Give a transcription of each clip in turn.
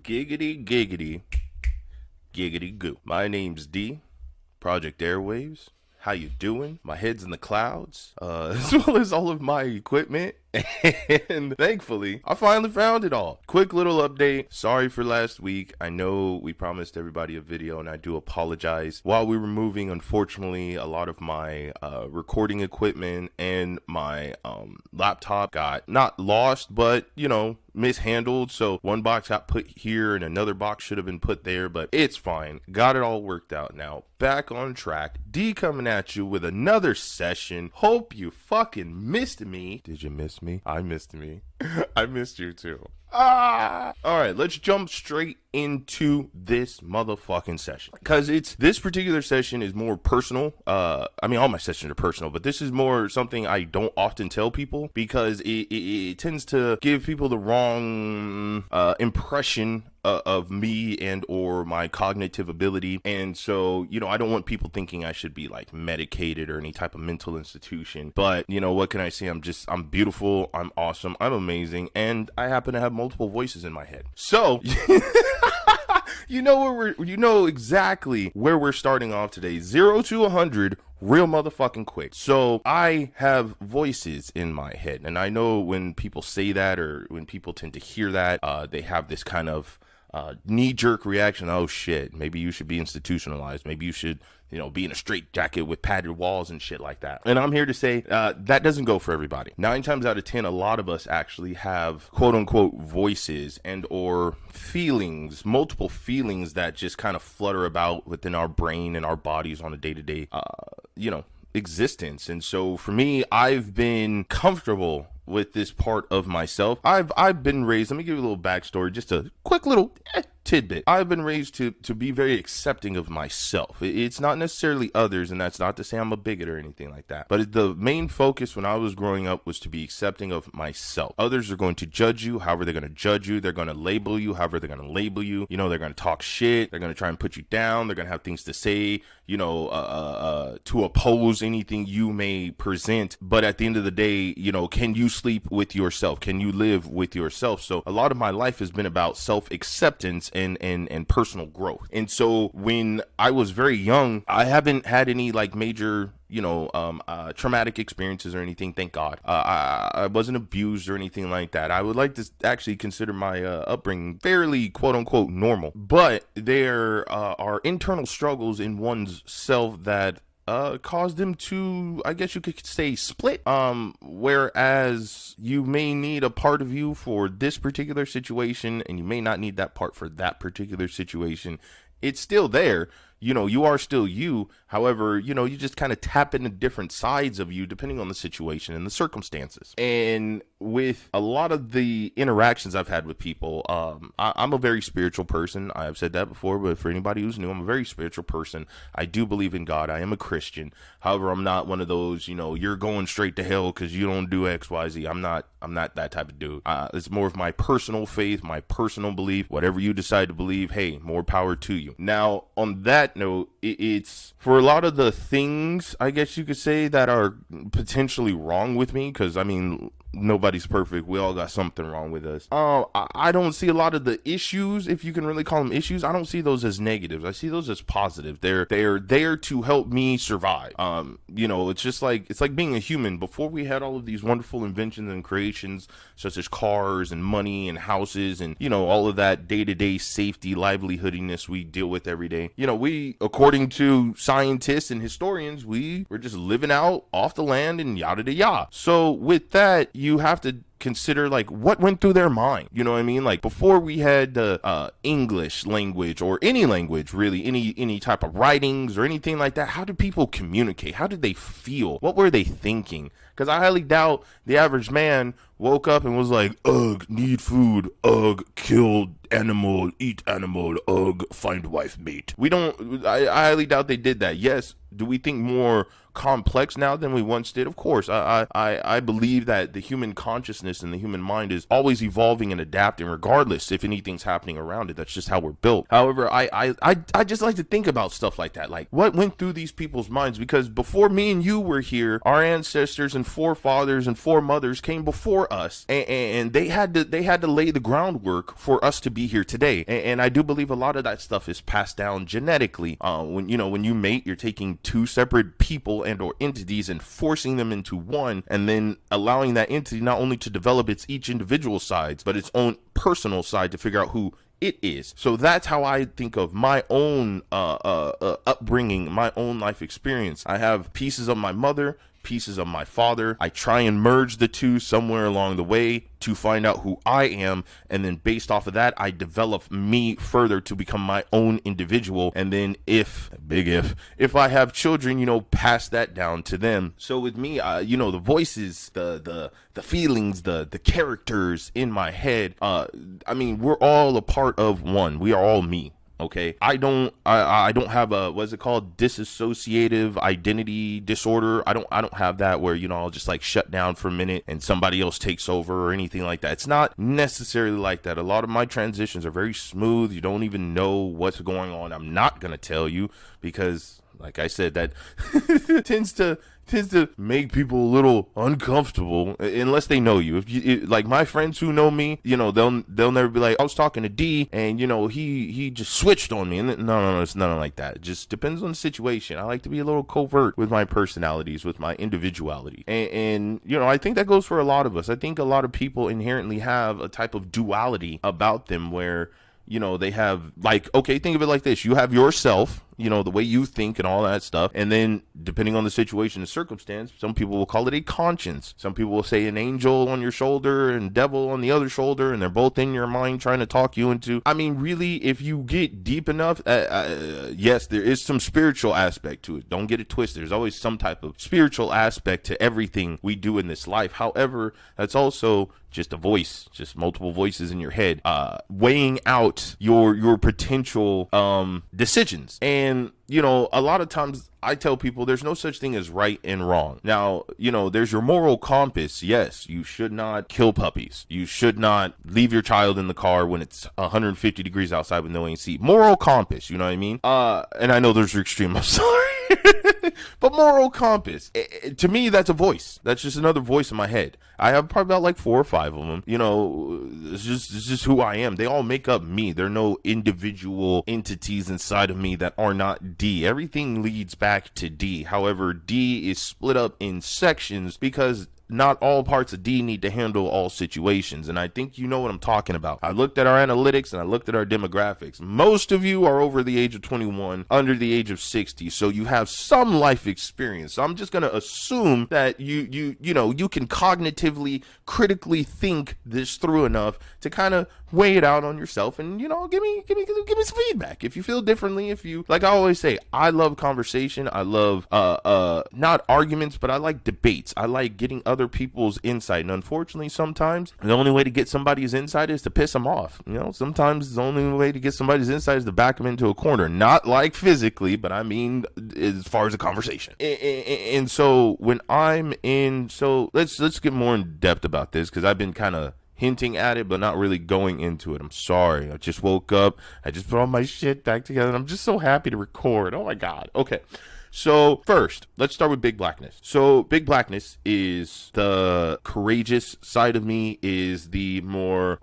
Giggity, giggity, giggity goo. My name's D, Project Airwaves. How you doing? My head's in the clouds, as well as all of my equipment. And thankfully, I finally found it all. Quick little update. Sorry for last week. I know we promised everybody a video, and I do apologize. While we were moving, unfortunately, a lot of my recording equipment and my laptop got not lost, but, mishandled. So one box got put here and another box should have been put there, but it's fine. Got it all worked out now. Back on track. D coming at you with another session. Hope you fucking missed me. Did you miss me? I missed me. I missed you too. Alright, let's jump straight into this motherfucking session, because this particular session is more personal. I mean, all my sessions are personal, but this is more something I don't often tell people, because it tends to give people the wrong impression of me and or my cognitive ability. And so, I don't want people thinking I should be like medicated or any type of mental institution. But what can I say? I'm beautiful, I'm awesome, I'm amazing, and I happen to have multiple voices in my head. So you know exactly where we're starting off today. 0 to 100 real motherfucking quick. So I have voices in my head, and I know when people say that, or when people tend to hear that, they have this kind of knee-jerk reaction. Oh shit, maybe you should be institutionalized, maybe you should be in a straitjacket with padded walls and shit like that. And I'm here to say that doesn't go for everybody. 9 times out of 10, a lot of us actually have quote-unquote voices and or feelings, multiple feelings that just kind of flutter about within our brain and our bodies on a day-to-day existence. And so for me, I've been comfortable with this part of myself. I've been raised, let me give you a little backstory, just a quick little tidbit. I've been raised to be very accepting of myself. It's not necessarily others, and that's not to say I'm a bigot or anything like that, but the main focus when I was growing up was to be accepting of myself. Others are going to judge you however they're going to judge you. They're going to label you however they're going to label you. They're going to talk shit. They're going to try and put you down. They're going to have things to say, to oppose anything you may present. But at the end of the day, can you sleep with yourself? Can you live with yourself? So a lot of my life has been about self-acceptance and personal growth. And so when I was very young, I haven't had any like major traumatic experiences or anything, thank God. I wasn't abused or anything like that. I would like to actually consider my upbringing fairly quote unquote normal, but there are internal struggles in one's self that caused them to, I guess you could say, split. Whereas you may need a part of you for this particular situation, and you may not need that part for that particular situation. It's still there. You are still you. However, you just kind of tap into different sides of you depending on the situation and the circumstances. And with a lot of the interactions I've had with people, I'm a very spiritual person. I have said that before, but for anybody who's new, I'm a very spiritual person. I do believe in God. I am a Christian. However, I'm not one of those, you're going straight to hell because you don't do X, Y, Z. I'm not that type of dude. It's more of my personal faith, my personal belief. Whatever you decide to believe, hey, more power to you. Now, on that note, it's for a lot of the things, I guess you could say, that are potentially wrong with me, because I mean, nobody's perfect. We all got something wrong with us. I don't see a lot of the issues, if you can really call them issues. I don't see those as negatives. I see those as positive. They're there to help me survive. It's like being a human. Before we had all of these wonderful inventions and creations, such as cars and money and houses and all of that day-to-day safety, livelihoodiness we deal with every day. We, according to scientists and historians, we're just living out off the land and yada da yada. So with that, you have to consider like what went through their mind. You know what I mean? Like before we had the English language, or any language really, any type of writings or anything like that, how did people communicate? How did they feel? What were they thinking? Because I highly doubt the average man woke up and was like, ugh, need food, ugh, kill animal, eat animal, ugh, find wife, mate. I highly doubt they did that. Yes, do we think more complex now than we once did? Of course. I believe that the human consciousness and the human mind is always evolving and adapting, regardless if anything's happening around it. That's just how we're built. However, I just like to think about stuff like that, like what went through these people's minds, because before me and you were here, our ancestors and forefathers and foremothers came before us, and they had to lay the groundwork for us to be here today. And I do believe a lot of that stuff is passed down genetically. When you mate, you're taking two separate people and or entities and forcing them into one, and then allowing that entity not only to develop its each individual sides, but its own personal side to figure out who it is. So that's how I think of my own upbringing, my own life experience. I have pieces of my mother, pieces of my father. I try and merge the two somewhere along the way to find out who I am, and then based off of that, I develop me further to become my own individual. And then if I have children, pass that down to them. So with me, the voices, the feelings, the characters in my head, we're all a part of one. We are all me. Okay, I don't have a, what's it called, dissociative identity disorder. I don't have that where, I'll just like shut down for a minute and somebody else takes over or anything like that. It's not necessarily like that. A lot of my transitions are very smooth. You don't even know what's going on. I'm not going to tell you because, like I said, that tends to make people a little uncomfortable unless they know you. Like my friends who know me, they'll never be like, I was talking to D and he just switched on me. And no, it's nothing like that. It just depends on the situation. I like to be a little covert with my personalities, with my individuality. And I think that goes for a lot of us. I think a lot of people inherently have a type of duality about them where they have, like, okay, think of it like this. You have yourself, the way you think and all that stuff. And then depending on the situation and circumstance, some people will call it a conscience. Some people will say an angel on your shoulder and devil on the other shoulder, and they're both in your mind trying to talk you into. Really, if you get deep enough, yes, there is some spiritual aspect to it. Don't get it twisted. There's always some type of spiritual aspect to everything we do in this life. However, that's also just a voice, just multiple voices in your head, weighing out your potential decisions. And a lot of times I tell people there's no such thing as right and wrong. Now, there's your moral compass. Yes, you should not kill puppies. You should not leave your child in the car when it's 150 degrees outside with no AC. Moral compass, you know what I mean? And I know there's extreme, I'm sorry. But moral compass, to me, that's a voice. That's just another voice in my head. I have probably about like 4 or 5 of them. It's just who I am. They all make up me. There are no individual entities inside of me that are not D. Everything leads back to D. However, D is split up in sections because not all parts of D need to handle all situations. And I think you know what I'm talking about. I looked at our analytics and I looked at our demographics. Most of you are over the age of 21, under the age of 60. So you have some life experience. So I'm just going to assume that you can cognitively, critically think this through enough to kind of weigh it out on yourself and, give me some feedback. If you feel differently, like I always say, I love conversation. I love, not arguments, but I like debates. I like getting other people's insight. And unfortunately, sometimes the only way to get somebody's insight is to piss them off. Sometimes the only way to get somebody's insight is to back them into a corner, not like physically, but as far as a conversation. And so when let's get more in depth about this, because I've been kind of hinting at it, but not really going into it. I'm sorry. I just woke up. I just put all my shit back together, and I'm just so happy to record. Oh my God. Okay. So first, let's start with Big Blackness. So Big Blackness is the courageous side of me, is the more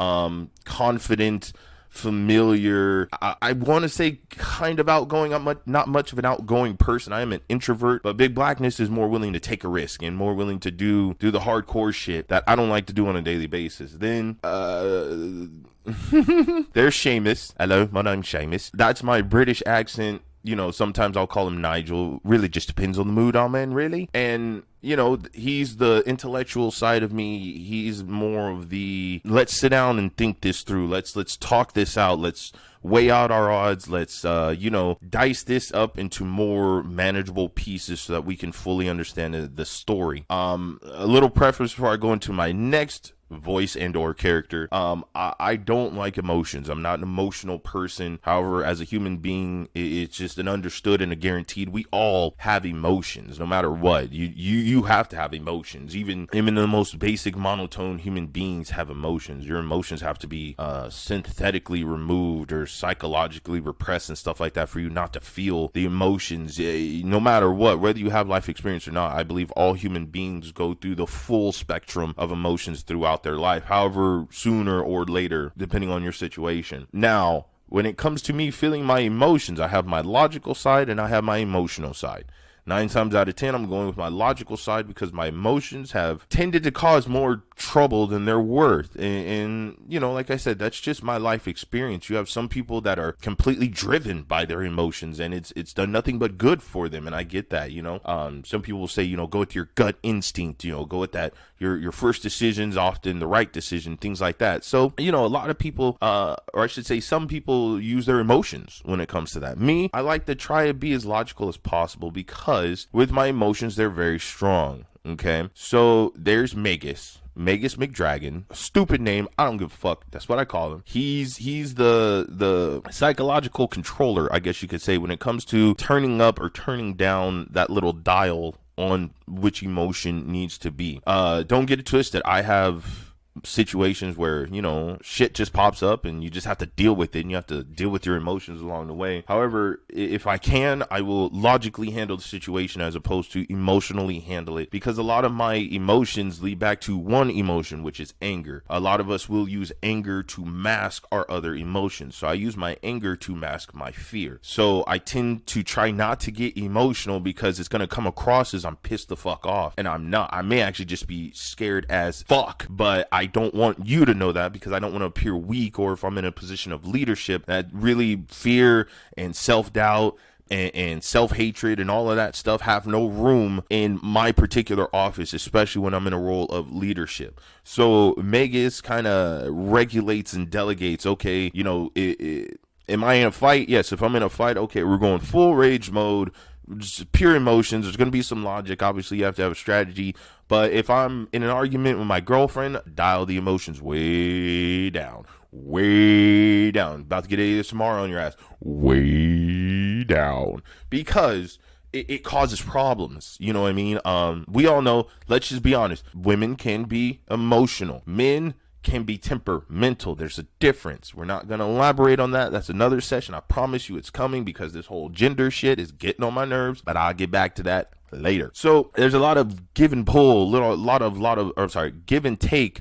confident, familiar, I want to say kind of outgoing. I'm not much of an outgoing person. I am an introvert, but Big Blackness is more willing to take a risk and more willing to do the hardcore shit that I don't like to do on a daily basis. Then there's Seamus. Hello, my name's Seamus. That's my British accent. Sometimes I'll call him Nigel. Really just depends on the mood I'm in, really. And he's the intellectual side of me. He's more of the, let's sit down and think this through. Let's talk this out. Let's weigh out our odds. Let's, dice this up into more manageable pieces so that we can fully understand the story. A little preface before I go into my next voice and or character. I don't like emotions. I'm not an emotional person. However, as a human being, it's just an understood and a guaranteed. We all have emotions, no matter what. You have to have emotions. Even the most basic monotone human beings have emotions. Your emotions have to be synthetically removed or psychologically repressed and stuff like that for you not to feel the emotions. No matter what, whether you have life experience or not, I believe all human beings go through the full spectrum of emotions throughout throughout their life, however sooner or later, depending on your situation. Now, when it comes to me feeling my emotions, I have my logical side and I have my emotional side. 9 times out of 10, I'm going with my logical side because my emotions have tended to cause more trouble than they're worth. And, you know, like I said, that's just my life experience. You have some people that are completely driven by their emotions and it's done nothing but good for them. And I get that, you know. Some people will say, you know, go with your gut instinct, you know, go with that. Your first decision's often the right decision, things like that. So, you know, a lot of people, or I should say some people use their emotions when it comes to that. Me, I like to try to be as logical as possible because with my emotions, they're very strong. Okay, so there's Magus McDragon, stupid name. I don't give a fuck. That's what I call him. He's the psychological controller, I guess you could say, when it comes to turning up or turning down that little dial on which emotion needs to be. Don't get it twisted. I have situations where, you know, shit just pops up and you just have to deal with it and you have to deal with your emotions along the way. However, if I can, I will logically handle the situation as opposed to emotionally handle it, because a lot of my emotions lead back to one emotion, which is anger. A lot of us will use anger to mask our other emotions. So I use my anger to mask my fear. So I tend to try not to get emotional because it's going to come across as I'm pissed the fuck off, and I'm not. I may actually just be scared as fuck, but I don't want you to know that because I don't want to appear weak, or if I'm in a position of leadership, that really fear and self-doubt and self-hatred and all of that stuff have no room in my particular office, especially when I'm in a role of leadership. So Megas kind of regulates and delegates. Okay, you know, am I in a fight? Yes. If I'm in a fight, okay, we're going full rage mode, just pure emotions. There's going to be some logic. Obviously, you have to have a strategy. But if I'm in an argument with my girlfriend, dial the emotions way down. Way down. About to get ASMR on your ass. Way down. Because it causes problems. You know what I mean? We all know, let's just be honest, women can be emotional. Men can be temperamental. There's a difference. We're not going to elaborate on that. That's another session. I promise you it's coming, because this whole gender shit is getting on my nerves, but I'll get back to that later. So there's a lot of give and pull, give and take,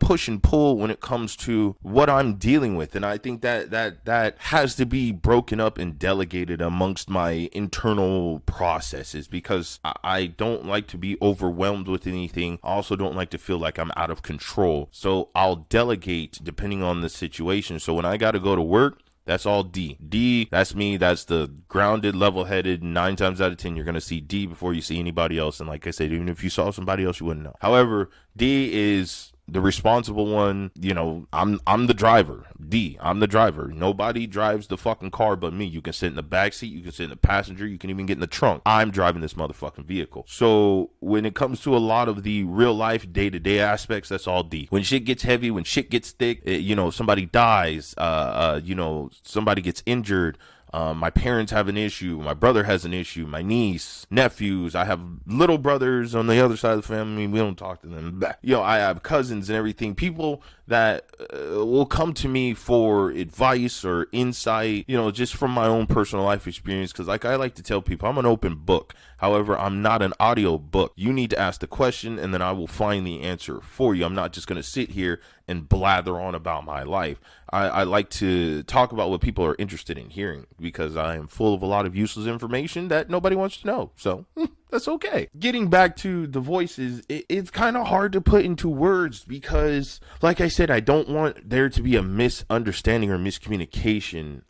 push and pull when it comes to what I'm dealing with. And I think that has to be broken up and delegated amongst my internal processes, because I don't like to be overwhelmed with anything. I also don't like to feel like I'm out of control. So I'll delegate depending on the situation. So when I got to go to work, that's all D. D, that's me. That's the grounded, level-headed. 9 times out of 10, you're going to see D before you see anybody else. And like I said, even if you saw somebody else, you wouldn't know. However, D is the responsible one. You know, I'm the driver. D, I'm the driver. Nobody drives the fucking car but me. You can sit in the back seat, you can sit in the passenger, you can even get in the trunk. I'm driving this motherfucking vehicle. So when it comes to a lot of the real life day-to-day aspects, that's all D. When shit gets heavy, when shit gets thick, you know, somebody dies, you know, somebody gets injured, my parents have an issue, my brother has an issue, my niece, nephews, I have little brothers on the other side of the family, we don't talk to them. You know, I have cousins and everything, people that will come to me for advice or insight, you know, just from my own personal life experience, because like I like to tell people, I'm an open book. However, I'm not an audio book. You need to ask the question and then I will find the answer for you. I'm not just going to sit here and blather on about my life. I like to talk about what people are interested in hearing, because I am full of a lot of useless information that nobody wants to know. So that's okay. Getting back to the voices, it's kind of hard to put into words because, like I said, I don't want there to be a misunderstanding or miscommunication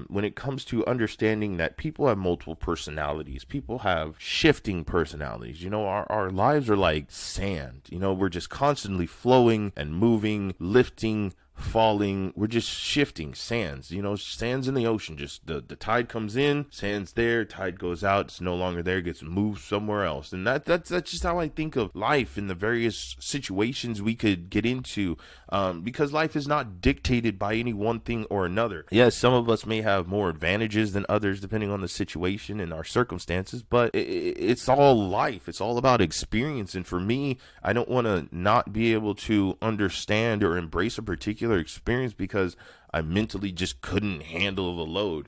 when it comes to understanding that people have multiple personalities. People have shifting personalities. You know, our lives are like sand. You know, we're just constantly flowing and moving, lifting, falling. We're just shifting sands, you know, sands in the ocean. Just the tide comes in, sand's there, tide goes out, it's no longer there, gets moved somewhere else. And that's just how I think of life in the various situations we could get into, because life is not dictated by any one thing or another. Yes, some of us may have more advantages than others depending on the situation and our circumstances, but it's all life. It's all about experience. And for me, I don't want to not be able to understand or embrace a particular experience because I mentally just couldn't handle the load.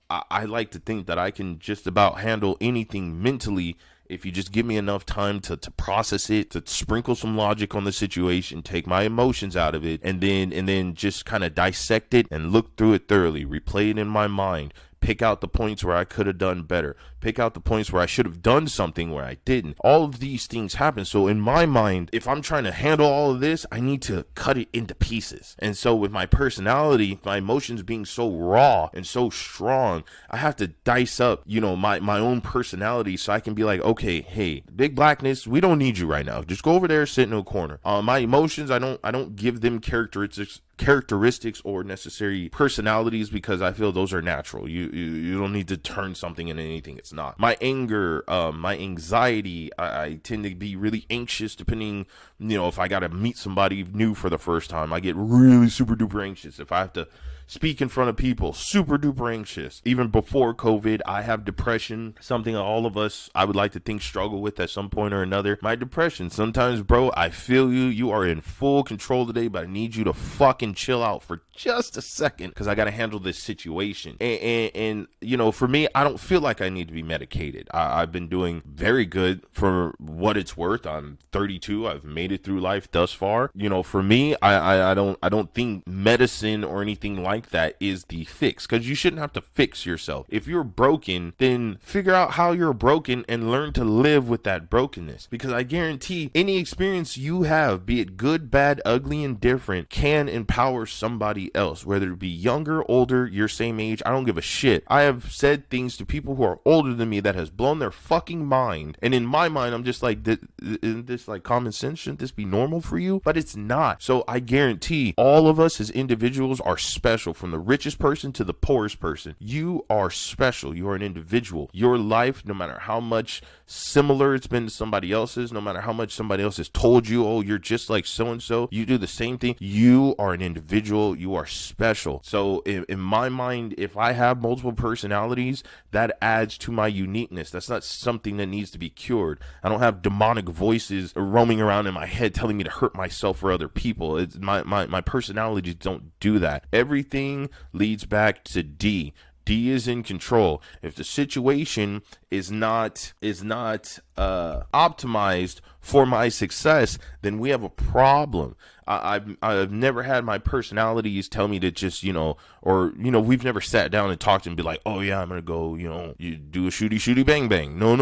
I like to think that I can just about handle anything mentally if you just give me enough time to process it, to sprinkle some logic on the situation, take my emotions out of it, and then just kind of dissect it and look through it thoroughly, replay it in my mind, pick out the points where I could have done better, pick out the points where I should have done something where I didn't. All of these things happen. So in my mind, if I'm trying to handle all of this, I need to cut it into pieces. And so with my personality, my emotions being so raw and so strong, I have to dice up, my own personality so I can be like, okay, hey, big blackness, we don't need you right now. Just go over there, sit in a corner. My emotions, I don't give them characteristics or necessary personalities, because I feel those are natural. You don't need to turn something into anything it's not. My anger, my anxiety, I tend to be really anxious depending, if I gotta meet somebody new for the first time. I get really super duper anxious. If I have to speak in front of people, super duper anxious. Even before COVID, I have depression, something all of us, I would like to think, struggle with at some point or another. My depression, sometimes, bro, I feel you are in full control today, but I need you to fucking chill out for just a second, because I got to handle this situation. And for me, I don't feel like I need to be medicated. I've been doing very good for what it's worth. I'm 32. I've made it through life thus far. For me, I don't think medicine or anything like that is the fix, because you shouldn't have to fix yourself. If you're broken, then figure out how you're broken and learn to live with that brokenness, because I guarantee any experience you have, be it good, bad, ugly, and different, can empower somebody else, whether it be younger, older, your same age. I don't give a shit. I have said things to people who are older than me that has blown their fucking mind, and in my mind, I'm just like, isn't this like common sense? Shouldn't this be normal for you? But it's not. So I guarantee all of us as individuals are special. From the richest person to the poorest person, you are special. You are an individual. Your life, no matter how much similar it's been to somebody else's, no matter how much somebody else has told you, oh, you're just like so-and-so, you do the same thing, you are an individual. You are special. So in my mind, if I have multiple personalities, that adds to my uniqueness. That's not something that needs to be cured. I don't have demonic voices roaming around in my head telling me to hurt myself or other people. It's my personalities don't do that. Everything leads back to D. D is in control. If the situation is not optimized for my success, then we have a problem. I've never had my personalities tell me to just, we've never sat down and talked and be like, oh yeah, I'm gonna go, you do a shooty bang bang. No.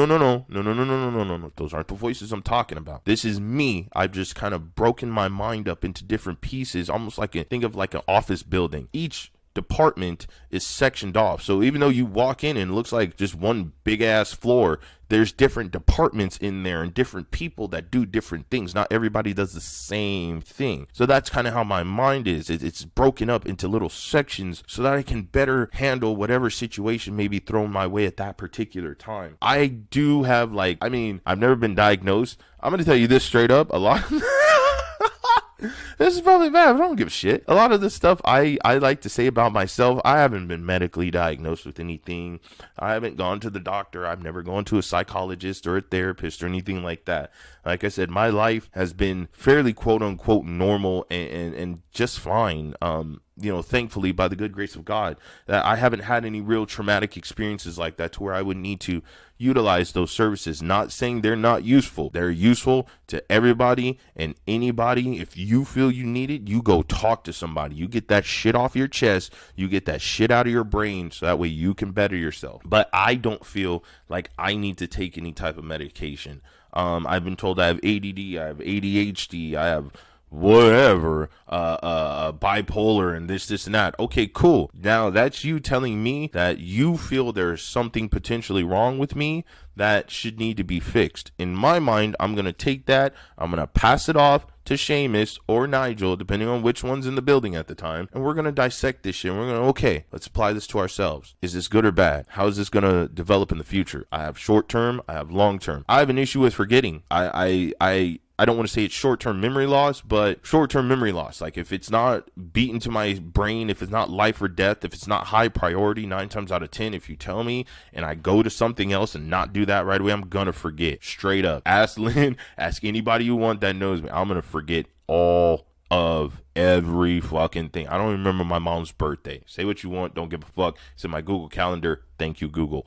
Those aren't the voices I'm talking about. This is me. I've just kind of broken my mind up into different pieces, almost think of like an office building. Each department is sectioned off. So even though you walk in and it looks like just one big ass floor, there's different departments in there and different people that do different things. Not everybody does the same thing. So that's kind of how my mind is. It's broken up into little sections so that I can better handle whatever situation may be thrown my way at that particular time. I do have I've never been diagnosed. I'm going to tell you this straight up. A lot this is probably bad, but I don't give a shit. A lot of the stuff I like to say about myself, I haven't been medically diagnosed with anything. I haven't gone to the doctor. I've never gone to a psychologist or a therapist or anything like that. Like I said, my life has been fairly quote unquote normal and just fine. Thankfully, by the good grace of God, that I haven't had any real traumatic experiences like that to where I would need to utilize those services. Not saying they're not useful. They're useful to everybody and anybody. If you feel you need it, you go talk to somebody. You get that shit off your chest. You get that shit out of your brain so that way you can better yourself. But I don't feel like I need to take any type of medication. I've been told I have ADD, I have ADHD, I have whatever, bipolar and this and that. Okay, cool. Now that's you telling me that you feel there's something potentially wrong with me that should need to be fixed. In my mind, I'm going to take that, I'm going to pass it off to Seamus or Nigel, depending on which one's in the building at the time, and we're going to dissect this shit. We're going to, okay, let's apply this to ourselves. Is this good or bad? How is this going to develop in the future? I have short term, I have long term. I have an issue with forgetting. I don't want to say it's short-term memory loss, but short-term memory loss. Like if it's not beaten to my brain, if it's not life or death, if it's not high priority, 9 times out of 10, if you tell me and I go to something else and not do that right away, I'm going to forget. Straight up. Ask Lynn, ask anybody you want that knows me. I'm going to forget all of every fucking thing. I don't remember my mom's birthday. Say what you want, don't give a fuck. It's in my Google Calendar. Thank you, Google.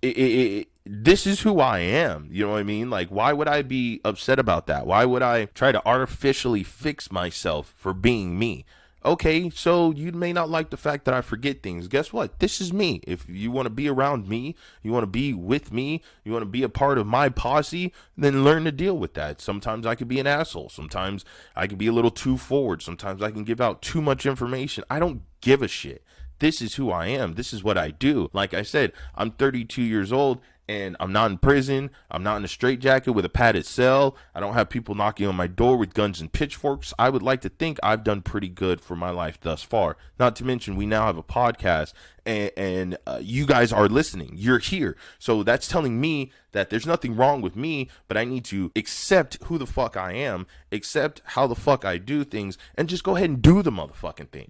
this is who I am. You know what I mean? Like, why would I be upset about that? Why would I try to artificially fix myself for being me? Okay, so you may not like the fact that I forget things. Guess what? This is me. If you want to be around me, you want to be with me, you want to be a part of my posse, then learn to deal with that. Sometimes I could be an asshole. Sometimes I could be a little too forward. Sometimes I can give out too much information. I don't give a shit. This is who I am. This is what I do. Like I said, I'm 32 years old. And I'm not in prison. I'm not in a straitjacket with a padded cell. I don't have people knocking on my door with guns and pitchforks. I would like to think I've done pretty good for my life thus far. Not to mention, we now have a podcast, and you guys are listening. You're here. So that's telling me that there's nothing wrong with me, but I need to accept who the fuck I am, accept how the fuck I do things, and just go ahead and do the motherfucking thing.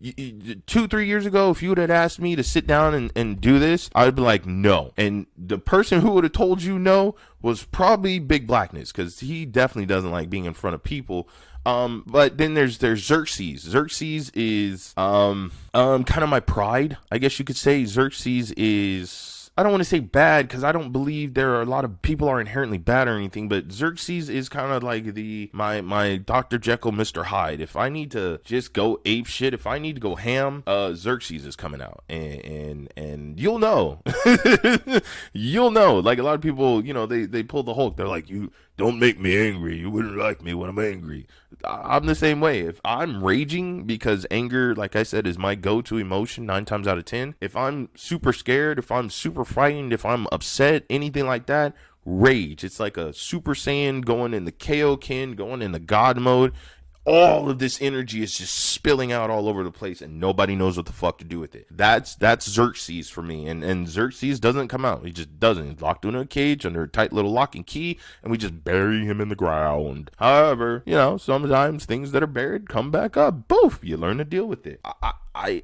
2-3 years ago, if you would have asked me to sit down and do this, I would be like, no. And the person who would have told you no was probably Big Blackness, because he definitely doesn't like being in front of people. But then there's Xerxes. Xerxes is kind of my pride, I guess you could say. Xerxes is, I don't want to say bad, because I don't believe there are a lot of people are inherently bad or anything, but Xerxes is kind of like my Dr. Jekyll, Mr. Hyde. If I need to just go ape shit, if I need to go ham, Xerxes is coming out, and you'll know. You'll know. Like, a lot of people, you know, they pull the Hulk. They're like, you don't make me angry. You wouldn't like me when I'm angry. I'm the same way. If I'm raging, because anger, like I said, is my go-to emotion 9 times out of 10. If I'm super scared, if I'm super frightened, if I'm upset, anything like that, rage. It's like a Super Saiyan going in the Kaioken, going in the God mode. All of this energy is just spilling out all over the place, and nobody knows what the fuck to do with it. That's Xerxes for me, and Xerxes doesn't come out. He just doesn't. He's locked in a cage under a tight little lock and key, and we just bury him in the ground. However, you know, sometimes things that are buried come back up. Boof! You learn to deal with it. I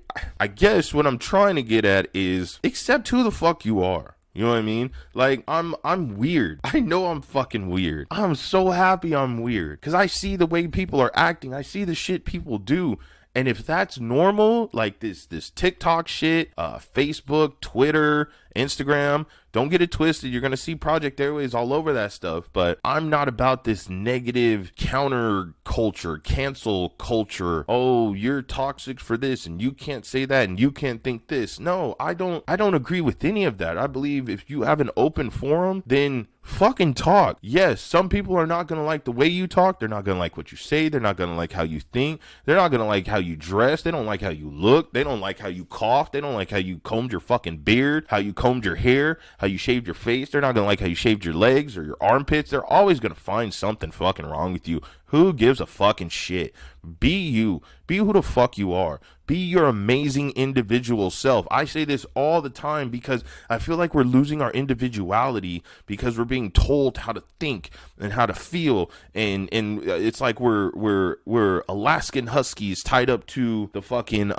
guess what I'm trying to get at is accept who the fuck you are. You know what I mean? Like, I'm weird. I know I'm fucking weird. I'm so happy I'm weird, because I see the way people are acting. I see the shit people do. And if that's normal, like this TikTok shit, Facebook, Twitter, Instagram, don't get it twisted. You're going to see Project Airwaves all over that stuff. But I'm not about this negative counter culture, cancel culture. Oh, you're toxic for this, and you can't say that, and you can't think this. No, I don't agree with any of that. I believe if you have an open forum, then fucking talk. Yes, some people are not going to like the way you talk. They're not going to like what you say. They're not going to like how you think. They're not going to like how you dress. They don't like how you look. They don't like how you cough. They don't like how you combed your fucking beard, how you combed your hair, how you shaved your face. They're not going to like how you shaved your legs or your armpits. They're always going to find something fucking wrong with you. Who gives a fucking shit? Be you. Be who the fuck you are. Be your amazing individual self. I say this all the time because I feel like we're losing our individuality because we're being told how to think and how to feel, and it's like we're Alaskan Huskies tied up to the fucking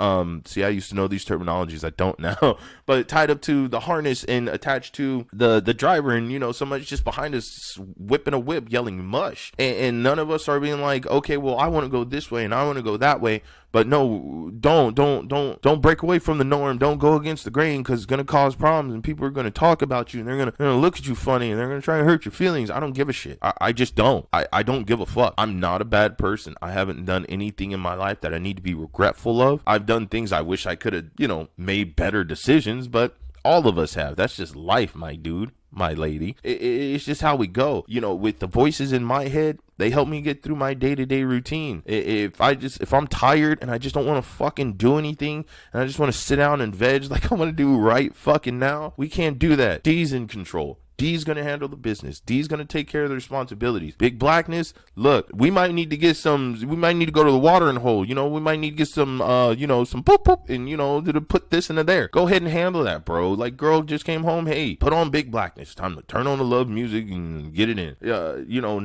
see, I used to know these terminologies, I don't now, but tied up to the harness and attached to the driver, and you know, somebody's just behind us whipping a whip yelling mush, and none of us are being like, okay, well, I want to go this way and I want to go that way. But no, don't break away from the norm. Don't go against the grain, because it's going to cause problems, and people are going to talk about you, and they're going to look at you funny, and they're going to try and hurt your feelings. I don't give a shit. I just don't. I don't give a fuck. I'm not a bad person. I haven't done anything in my life that I need to be regretful of. I've done things I wish I could have, made better decisions, but all of us have. That's just life, my dude, my lady. It's just how we go. With the voices in my head, they help me get through my day-to-day routine. If I'm tired and I just don't want to fucking do anything, and I just want to sit down and veg like I want to do right fucking now, we can't do that. D's in control. D's gonna handle the business. D's gonna take care of the responsibilities. Big Blackness, look, we might need to go to the watering hole. We might need to get some some poop poop, and to put this into there. Go ahead and handle that, bro. Like, girl just came home. Hey, put on Big Blackness. Time to turn on the love music and get it in.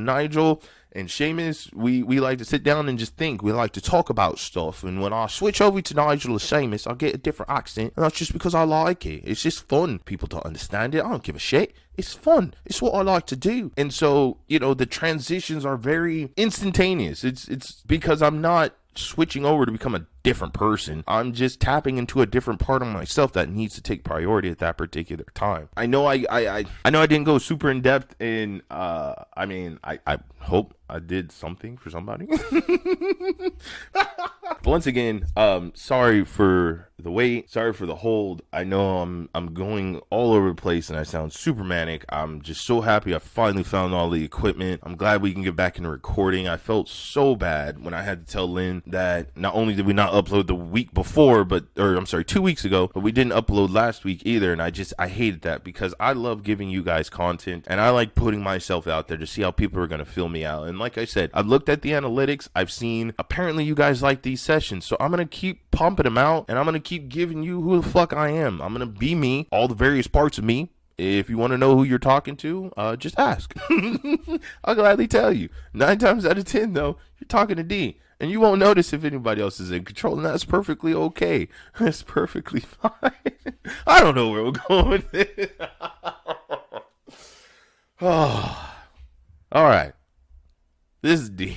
Nigel and Seamus, we like to sit down and just think. We like to talk about stuff. And when I switch over to Nigel or Seamus, I get a different accent. And that's just because I like it. It's just fun. People don't understand it. I don't give a shit. It's fun. It's what I like to do. And so, the transitions are very instantaneous. It's because I'm not switching over to become a different person. I'm just tapping into a different part of myself that needs to take priority at that particular time. I know I know I didn't go super in depth in I hope I did something for somebody. But once again, sorry for the wait, sorry for the hold. I know I'm going all over the place and I sound super manic. I'm just so happy I finally found all the equipment. I'm glad we can get back into recording. I felt so bad when I had to tell Lynn that not only did we not upload the week before, 2 weeks ago, but we didn't upload last week either. And I hated that because I love giving you guys content and I like putting myself out there to see how people are going to fill me out. And like I said, I've looked at the analytics. I've seen apparently you guys like these sessions, so I'm going to keep pumping them out and I'm going to keep giving you who the fuck I am. I'm going to be me, all the various parts of me. If you want to know who you're talking to, just ask. I'll gladly tell you. 9 times out of 10, though, you're talking to D. And you won't notice if anybody else is in control, and that's perfectly okay. That's perfectly fine. I don't know where we're going with it. Oh. All right. This is D.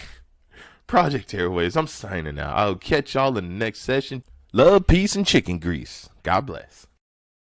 Project Airwaves. I'm signing out. I'll catch y'all in the next session. Love, peace, and chicken grease. God bless.